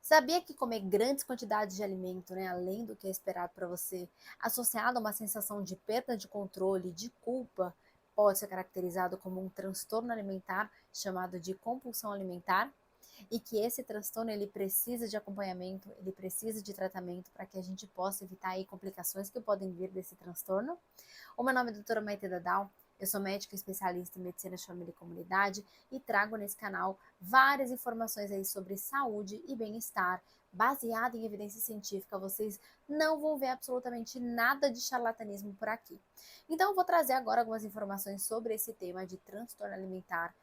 Sabia que comer grandes quantidades de alimento, né, além do que é esperado para você, associado a uma sensação de perda de controle, de culpa, pode ser caracterizado como um transtorno alimentar chamado de compulsão alimentar? E que esse transtorno ele precisa de acompanhamento, ele precisa de tratamento para que a gente possa evitar aí complicações que podem vir desse transtorno. O meu nome é doutora Maite Dadal, eu sou médica especialista em medicina de família e comunidade e trago nesse canal várias informações aí sobre saúde e bem-estar, baseada em evidência científica. Vocês não vão ver absolutamente nada de charlatanismo por aqui. Então, eu vou trazer agora algumas informações sobre esse tema de transtorno alimentar,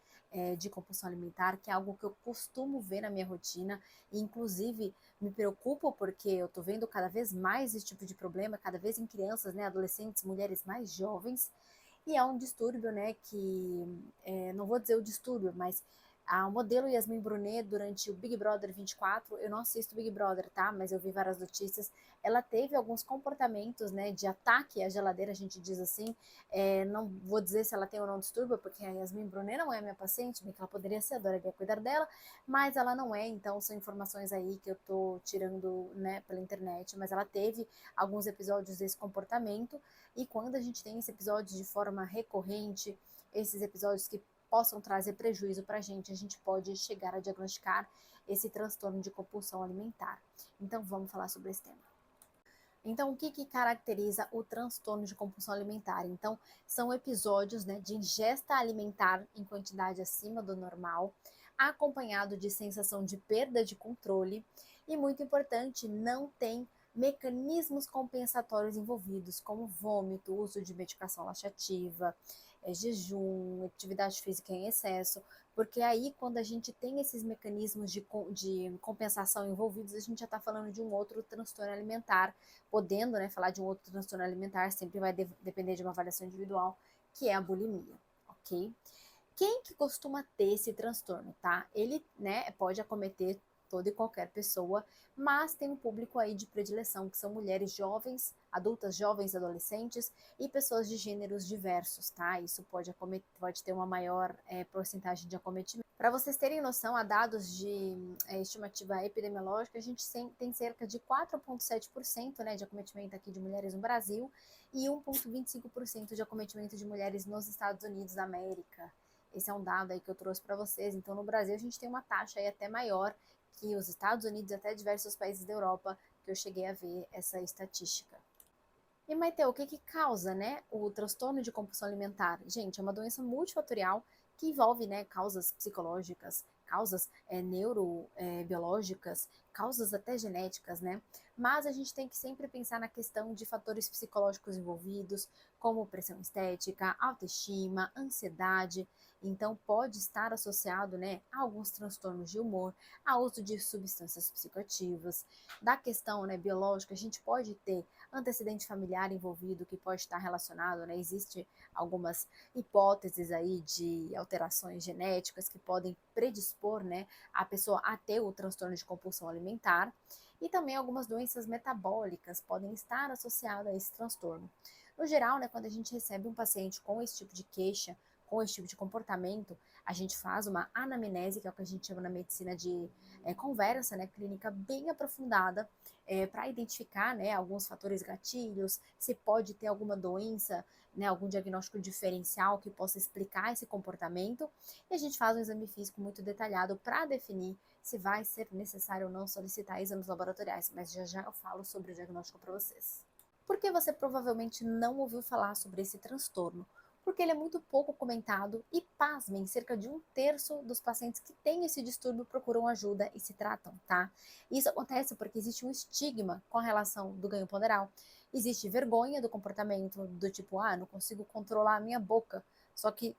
de compulsão alimentar, que é algo que eu costumo ver na minha rotina, e inclusive me preocupo porque eu tô vendo cada vez mais esse tipo de problema, cada vez em crianças, né, adolescentes, mulheres mais jovens, e é um distúrbio, né, que, não vou dizer o distúrbio, mas a modelo Yasmin Brunet, durante o Big Brother 24, eu não assisto Big Brother, tá? Mas eu vi várias notícias. Ela teve alguns comportamentos, né, de ataque à geladeira, a gente diz assim. Não vou dizer se ela tem ou não distúrbio, porque a Yasmin Brunet não é minha paciente, bem que ela poderia ser, adoraria cuidar dela, mas ela não é, então são informações aí que eu tô tirando, né, pela internet. Mas ela teve alguns episódios desse comportamento, e quando a gente tem esse episódio de forma recorrente, esses episódios que possam trazer prejuízo para a gente pode chegar a diagnosticar esse transtorno de compulsão alimentar. Então, vamos falar sobre esse tema. Então, o que, que caracteriza o transtorno de compulsão alimentar? Então, são episódios, né, de ingesta alimentar em quantidade acima do normal, acompanhado de sensação de perda de controle, e muito importante, não tem mecanismos compensatórios envolvidos, como vômito, uso de medicação laxativa, jejum, atividade física em excesso, porque aí quando a gente tem esses mecanismos de compensação envolvidos, a gente já está falando de um outro transtorno alimentar, podendo, né, falar de um outro transtorno alimentar, sempre vai depender de uma avaliação individual, que é a bulimia, ok? Quem que costuma ter esse transtorno, tá? Ele, né, pode acometer toda e qualquer pessoa, mas tem um público aí de predileção, que são mulheres jovens, adultas jovens, adolescentes e pessoas de gêneros diversos, tá? Isso pode ter uma maior porcentagem de acometimento. Para vocês terem noção, há dados de estimativa epidemiológica, a gente tem cerca de 4,7%, né, de acometimento aqui de mulheres no Brasil e 1,25% de acometimento de mulheres nos Estados Unidos da América. Esse é um dado aí que eu trouxe para vocês. Então, no Brasil, a gente tem uma taxa aí até maior que os Estados Unidos e até diversos países da Europa, que eu cheguei a ver essa estatística. E, Maite, o que que causa, né, o transtorno de compulsão alimentar? Gente, é uma doença multifatorial que envolve, né, causas psicológicas, causas neurobiológicas, causas até genéticas, né? Mas a gente tem que sempre pensar na questão de fatores psicológicos envolvidos, como pressão estética, autoestima, ansiedade. Então, pode estar associado, né, a alguns transtornos de humor, a uso de substâncias psicoativas. Da questão, né, biológica, a gente pode ter antecedente familiar envolvido que pode estar relacionado, né? Existe algumas hipóteses aí de alterações genéticas que podem predispor, né, a pessoa a ter o transtorno de compulsão alimentar, e também algumas doenças metabólicas podem estar associadas a esse transtorno. No geral, né, quando a gente recebe um paciente com esse tipo de queixa, com esse tipo de comportamento, a gente faz uma anamnese, que é o que a gente chama na medicina de conversa, né, clínica bem aprofundada, para identificar, né, alguns fatores gatilhos, se pode ter alguma doença, né, algum diagnóstico diferencial que possa explicar esse comportamento, e a gente faz um exame físico muito detalhado para definir se vai ser necessário ou não solicitar exames laboratoriais, mas já já eu falo sobre o diagnóstico para vocês. Por que você provavelmente não ouviu falar sobre esse transtorno? Porque ele é muito pouco comentado e, pasmem, cerca de um terço dos pacientes que têm esse distúrbio procuram ajuda e se tratam, tá? Isso acontece porque existe um estigma com a relação do ganho ponderal. Existe vergonha do comportamento, do tipo, não consigo controlar a minha boca. Só que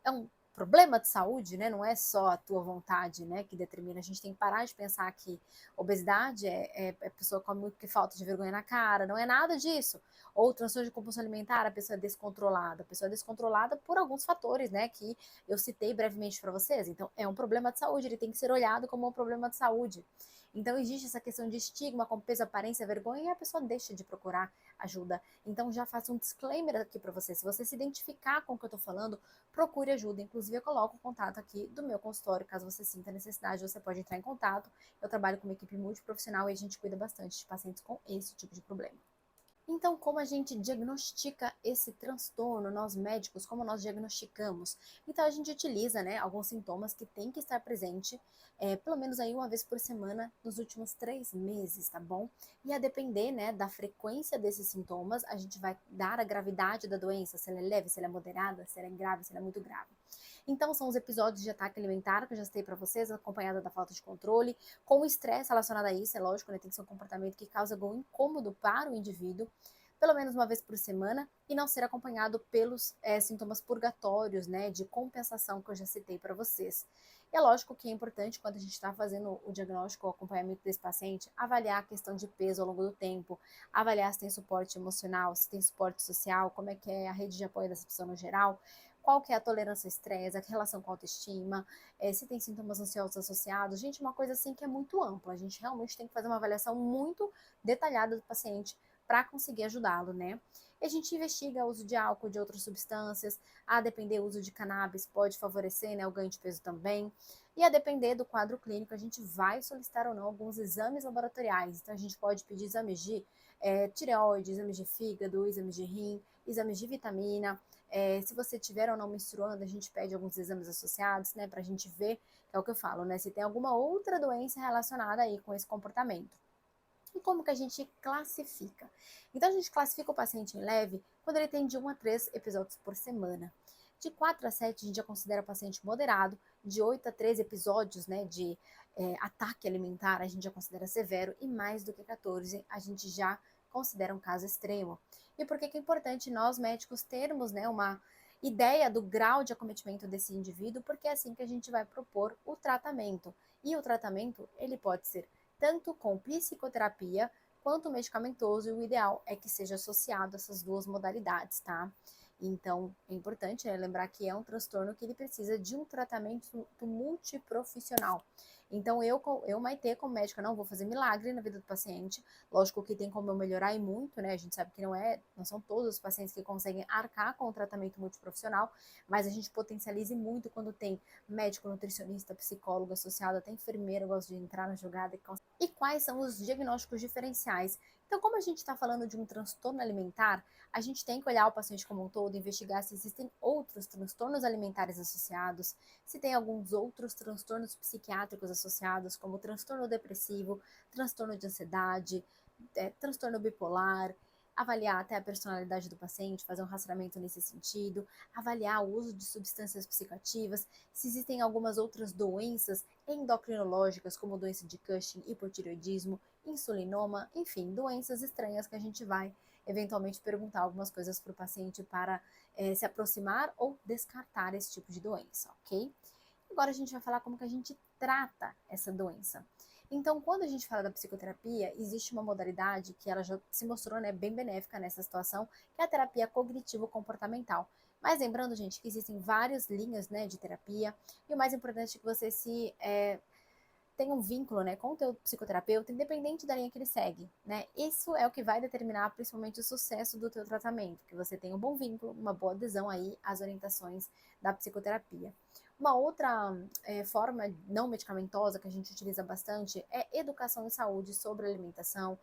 é um problema de saúde, né? Não é só a tua vontade, né, que determina. A gente tem que parar de pensar que obesidade é pessoa come muito porque falta de vergonha na cara, não é nada disso. Ou transtorno de compulsão alimentar, a pessoa é descontrolada por alguns fatores, né, que eu citei brevemente para vocês. Então, é um problema de saúde, ele tem que ser olhado como um problema de saúde. Então, existe essa questão de estigma com peso, aparência, vergonha, e a pessoa deixa de procurar ajuda. Então, já faço um disclaimer aqui para você. Se você se identificar com o que eu tô falando, procure ajuda. Inclusive, inclusive eu coloco o contato aqui do meu consultório, caso você sinta necessidade, você pode entrar em contato. Eu trabalho com uma equipe multiprofissional e a gente cuida bastante de pacientes com esse tipo de problema. Então, como a gente diagnostica esse transtorno, nós médicos, como nós diagnosticamos? Então, a gente utiliza, né, alguns sintomas que tem que estar presente, pelo menos aí uma vez por semana, nos últimos 3 meses, tá bom? E a depender, né, da frequência desses sintomas, a gente vai dar a gravidade da doença, se ela é leve, se ela é moderada, se ela é grave, se ela é muito grave. Então, são os episódios de ataque alimentar que eu já citei para vocês, acompanhada da falta de controle, com o estresse relacionado a isso, é lógico, né? Tem que ser um comportamento que causa algum incômodo para o indivíduo, pelo menos uma vez por semana, e não ser acompanhado pelos sintomas purgatórios, né? De compensação que eu já citei para vocês. E é lógico que é importante, quando a gente está fazendo o diagnóstico, o acompanhamento desse paciente, avaliar a questão de peso ao longo do tempo, avaliar se tem suporte emocional, se tem suporte social, como é que é a rede de apoio dessa pessoa no geral, qual que é a tolerância ao estresse, a relação com a autoestima, se tem sintomas ansiosos associados. Gente, uma coisa assim que é muito ampla. A gente realmente tem que fazer uma avaliação muito detalhada do paciente para conseguir ajudá-lo, né? E a gente investiga o uso de álcool, de outras substâncias, a depender do uso de cannabis pode favorecer, né, o ganho de peso também. E a depender do quadro clínico, a gente vai solicitar ou não alguns exames laboratoriais. Então, a gente pode pedir exames de tireoide, exames de fígado, exames de rim, exames de vitamina. Se você tiver ou não menstruando, a gente pede alguns exames associados, né, para a gente ver, que é o que eu falo, né, se tem alguma outra doença relacionada aí com esse comportamento. E como que a gente classifica? Então, a gente classifica o paciente em leve quando ele tem de 1 a 3 episódios por semana. De 4 a 7, a gente já considera o paciente moderado. De 8 a 13 episódios, né, de ataque alimentar, a gente já considera severo. E mais do que 14, a gente já considera um caso extremo. E por que que é importante nós médicos termos, né, uma ideia do grau de acometimento desse indivíduo? Porque é assim que a gente vai propor o tratamento. E o tratamento, ele pode ser tanto com psicoterapia quanto medicamentoso, e o ideal é que seja associado a essas duas modalidades, tá? Então, é importante, né, lembrar que é um transtorno que ele precisa de um tratamento multiprofissional. Então, Maitê, como médica, não vou fazer milagre na vida do paciente. Lógico que tem como eu melhorar e muito, né? A gente sabe que não são todos os pacientes que conseguem arcar com o tratamento multiprofissional, mas a gente potencializa muito quando tem médico, nutricionista, psicólogo associado, até enfermeira gosta de entrar na jogada. E quais são os diagnósticos diferenciais? Então, como a gente está falando de um transtorno alimentar, a gente tem que olhar o paciente como um todo, investigar se existem outros transtornos alimentares associados, se tem alguns outros transtornos psiquiátricos associados, como transtorno depressivo, transtorno de ansiedade, transtorno bipolar, avaliar até a personalidade do paciente, fazer um rastreamento nesse sentido, avaliar o uso de substâncias psicoativas, se existem algumas outras doenças endocrinológicas, como doença de Cushing, hipotireoidismo, insulinoma, enfim, doenças estranhas que a gente vai eventualmente perguntar algumas coisas para o paciente para se aproximar ou descartar esse tipo de doença, ok? Agora a gente vai falar como que a gente trata essa doença. Então, quando a gente fala da psicoterapia, existe uma modalidade que ela já se mostrou, né, bem benéfica nessa situação, que é a terapia cognitivo-comportamental. Mas lembrando, gente, que existem várias linhas, né, de terapia, e o mais importante é que você tem um vínculo, né, com o teu psicoterapeuta, independente da linha que ele segue, né? Isso é o que vai determinar principalmente o sucesso do teu tratamento, que você tenha um bom vínculo, uma boa adesão aí às orientações da psicoterapia. Uma outra forma não medicamentosa que a gente utiliza bastante é educação em saúde sobre alimentação,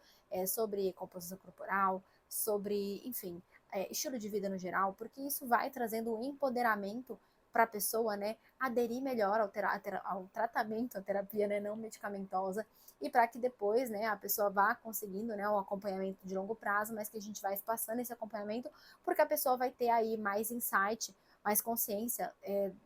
sobre composição corporal, sobre, enfim, estilo de vida no geral, porque isso vai trazendo um empoderamento para a pessoa, né, aderir melhor ao tratamento, à terapia, né, não medicamentosa, e para que depois, né, a pessoa vá conseguindo, né, um acompanhamento de longo prazo, mas que a gente vai passando esse acompanhamento, porque a pessoa vai ter aí mais insight, mais consciência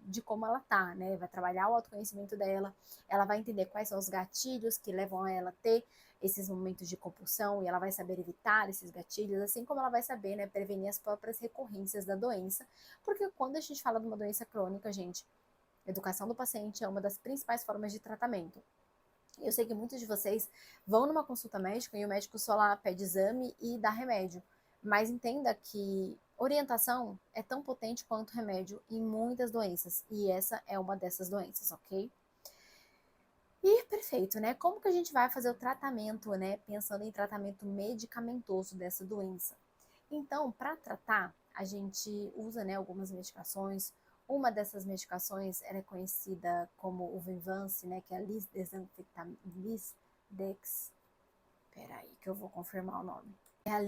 de como ela tá, né, vai trabalhar o autoconhecimento dela, ela vai entender quais são os gatilhos que levam a ela a ter esses momentos de compulsão, e ela vai saber evitar esses gatilhos, assim como ela vai saber, né, prevenir as próprias recorrências da doença, porque quando a gente fala de uma doença crônica, gente, educação do paciente é uma das principais formas de tratamento. Eu sei que muitos de vocês vão numa consulta médica e o médico só lá pede exame e dá remédio, mas entenda que orientação é tão potente quanto remédio em muitas doenças, e essa é uma dessas doenças, ok? E perfeito, né? Como que a gente vai fazer o tratamento, né? Pensando em tratamento medicamentoso dessa doença. Então, para tratar, a gente usa, né, algumas medicações, Uma dessas medicações ela é conhecida como o Venvance, né, que é a Lisdex. Peraí, que eu vou confirmar o nome. É a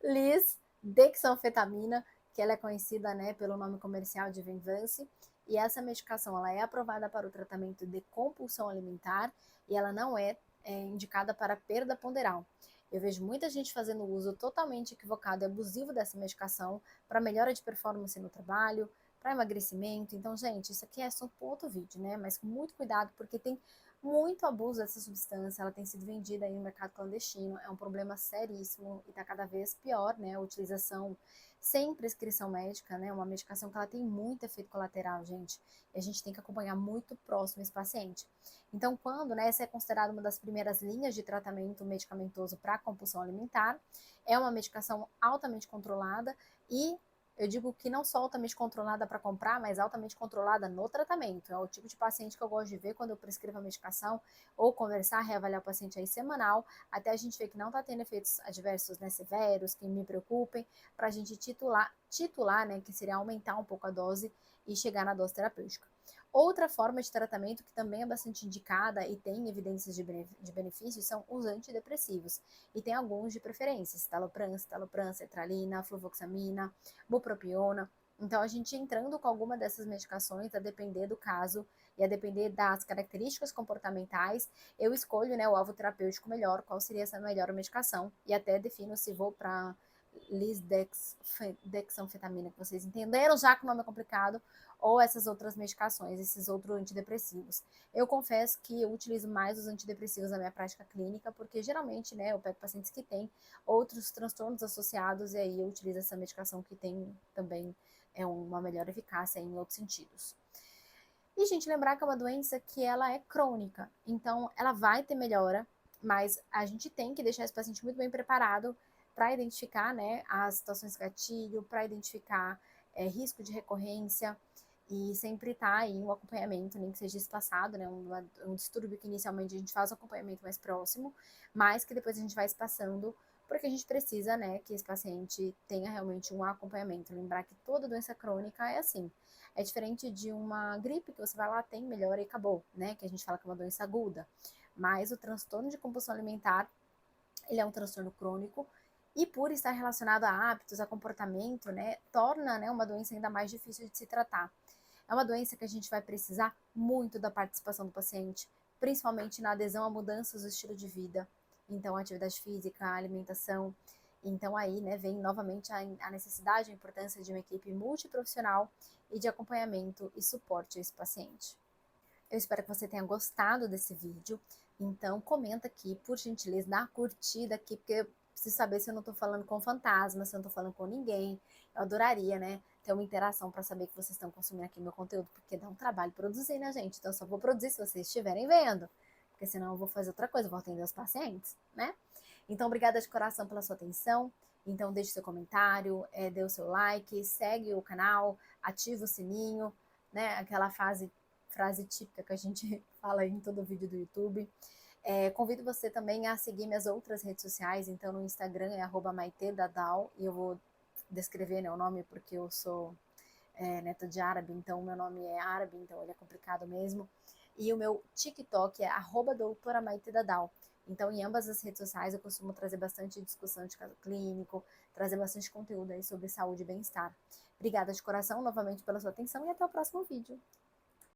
lisdexanfetamina, que ela é conhecida, né, pelo nome comercial de Venvance. E essa medicação ela é aprovada para o tratamento de compulsão alimentar e ela não é indicada para perda ponderal. Eu vejo muita gente fazendo uso totalmente equivocado e abusivo dessa medicação para melhora de performance no trabalho, para emagrecimento. Então, gente, isso aqui é só para outro vídeo, né? Mas com muito cuidado, porque tem muito abuso dessa substância, ela tem sido vendida aí no mercado clandestino, é um problema seríssimo e está cada vez pior, né? A utilização sem prescrição médica, né? Uma medicação que ela tem muito efeito colateral, gente, e a gente tem que acompanhar muito próximo esse paciente. Então, quando, né, essa é considerada uma das primeiras linhas de tratamento medicamentoso para compulsão alimentar, é uma medicação altamente controlada e eu digo que não só altamente controlada para comprar, mas altamente controlada no tratamento. É o tipo de paciente que eu gosto de ver quando eu prescrevo a medicação ou conversar, reavaliar o paciente aí semanal, até a gente ver que não está tendo efeitos adversos, né, severos, que me preocupem, para a gente titular, né, que seria aumentar um pouco a dose e chegar na dose terapêutica. Outra forma de tratamento que também é bastante indicada e tem evidências de benefícios são os antidepressivos. E tem alguns de preferência, citalopram, sertralina, fluvoxamina, bupropiona. Então, a gente entrando com alguma dessas medicações, a depender do caso e a depender das características comportamentais, eu escolho, né, o alvo terapêutico melhor, qual seria essa melhor medicação, e até defino se vou para lisdexanfetamina, que vocês entenderam já que o nome é complicado, ou essas outras medicações, esses outros antidepressivos. Eu confesso que eu utilizo mais os antidepressivos na minha prática clínica, porque geralmente, né, eu pego pacientes que têm outros transtornos associados e aí eu utilizo essa medicação que tem também uma melhor eficácia em outros sentidos. E, gente, lembrar que é uma doença que ela é crônica, então ela vai ter melhora, mas a gente tem que deixar esse paciente muito bem preparado para identificar, né, as situações gatilho, para identificar risco de recorrência, e sempre tá aí um acompanhamento, nem que seja espaçado, né, um distúrbio que inicialmente a gente faz um acompanhamento mais próximo, mas que depois a gente vai espaçando, porque a gente precisa, né, que esse paciente tenha realmente um acompanhamento. Lembrar que toda doença crônica é assim, é diferente de uma gripe que você vai lá, tem, melhora e acabou, né, que a gente fala que é uma doença aguda, mas o transtorno de compulsão alimentar, ele é um transtorno crônico, e por estar relacionado a hábitos, a comportamento, né, torna, né, uma doença ainda mais difícil de se tratar. É uma doença que a gente vai precisar muito da participação do paciente, principalmente na adesão a mudanças do estilo de vida. Então, atividade física, alimentação. Então, aí, né, vem novamente a necessidade, a importância de uma equipe multiprofissional e de acompanhamento e suporte a esse paciente. Eu espero que você tenha gostado desse vídeo. Então, comenta aqui, por gentileza, dá uma curtida aqui, porque eu preciso saber se eu não estou falando com fantasma, se eu não estou falando com ninguém. Eu adoraria, né, ter uma interação para saber que vocês estão consumindo aqui meu conteúdo, porque dá um trabalho produzir, né, gente? Então, eu só vou produzir se vocês estiverem vendo, porque senão eu vou fazer outra coisa, eu vou atender os pacientes, né? Então, obrigada de coração pela sua atenção. Então, deixe seu comentário, dê o seu like, segue o canal, ativa o sininho, né? Aquela frase típica que a gente fala em todo vídeo do YouTube. Convido você também a seguir minhas outras redes sociais. Então, no Instagram é @maitedadal, e eu vou descrever, né, o nome porque eu sou neta de árabe, então meu nome é árabe, então ele é complicado mesmo. E o meu TikTok é @doutora Maitedadal. Então, em ambas as redes sociais, eu costumo trazer bastante discussão de caso clínico, trazer bastante conteúdo aí sobre saúde e bem-estar. Obrigada de coração novamente pela sua atenção e até o próximo vídeo.